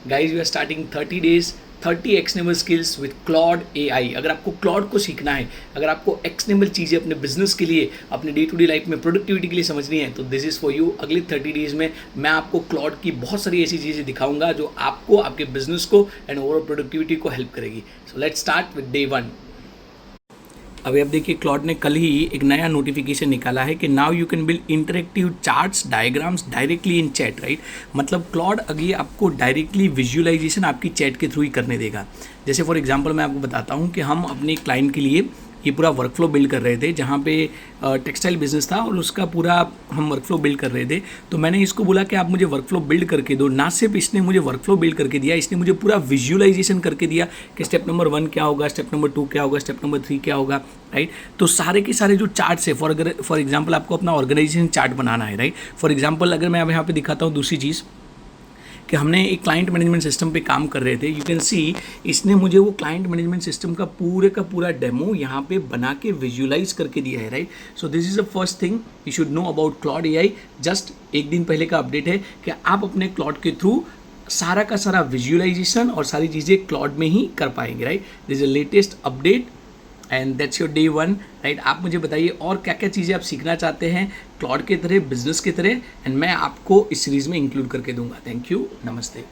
Guys we are starting 30 days 30 actionable skills with Claude AI। अगर आपको Claude को सीखना है, अगर आपको एक्शनेबल चीज़ें अपने बिजनेस के लिए, अपने डे टू डे लाइफ में प्रोडक्टिविटी के लिए समझनी है, तो दिस इज़ फॉर यू। अगले 30 days में मैं आपको क्लॉड की बहुत सारी ऐसी चीज़ें दिखाऊंगा जो आपको, आपके बिजनेस को एंड ओवरऑल प्रोडक्टिविटी को हेल्प करेगी। So let's start with day 1। अभी आप देखिए, क्लॉड ने कल ही एक नया नोटिफिकेशन निकाला है कि now you can build interactive charts diagrams directly in chat, right. मतलब क्लॉड अगली आपको डायरेक्टली विजुअलाइजेशन आपकी चैट के थ्रू ही करने देगा। जैसे फॉर एग्जांपल मैं आपको बताता हूँ कि हम अपने क्लाइंट के लिए ये पूरा वर्कफ्लो बिल्ड कर रहे थे, जहाँ पे टेक्सटाइल बिजनेस था और उसका पूरा हम वर्कफ्लो बिल्ड कर रहे थे। तो मैंने इसको बोला कि आप मुझे वर्कफ्लो बिल्ड करके दो। ना सिर्फ इसने मुझे वर्कफ्लो बिल्ड करके दिया, इसने मुझे पूरा विजुअलाइजेशन करके दिया कि स्टेप नंबर 1 क्या होगा, स्टेप नंबर 2 क्या होगा, स्टेप नंबर 3 क्या होगा, राइट। तो सारे के सारे जो चार्ट्स है, फॉर एग्जाम्पल आपको अपना ऑर्गेनाइजेशन चार्ट बनाना है, राइट। फॉर एग्जाम्पल अगर मैं अब यहाँ पे दिखाता हूँ दूसरी चीज़ कि हमने एक क्लाइंट मैनेजमेंट सिस्टम पे काम कर रहे थे। यू कैन सी इसने मुझे वो क्लाइंट मैनेजमेंट सिस्टम का पूरा डेमो यहाँ पे बना के विजुअलाइज करके दिया है, right. So this is the first thing you should know about Claude AI। Just एक दिन पहले का अपडेट है कि आप अपने क्लॉड के थ्रू सारा का सारा विजुअलाइजेशन और सारी चीज़ें क्लॉड में ही कर पाएंगे, right. This is the latest update and that's your day 1, right. आप मुझे बताइए और क्या क्या चीज़ें आप सीखना चाहते हैं क्लॉड के तरह, बिजनेस के तरह, एंड मैं आपको इस सीरीज़ में इंक्लूड करके दूंगा। थैंक यू, नमस्ते।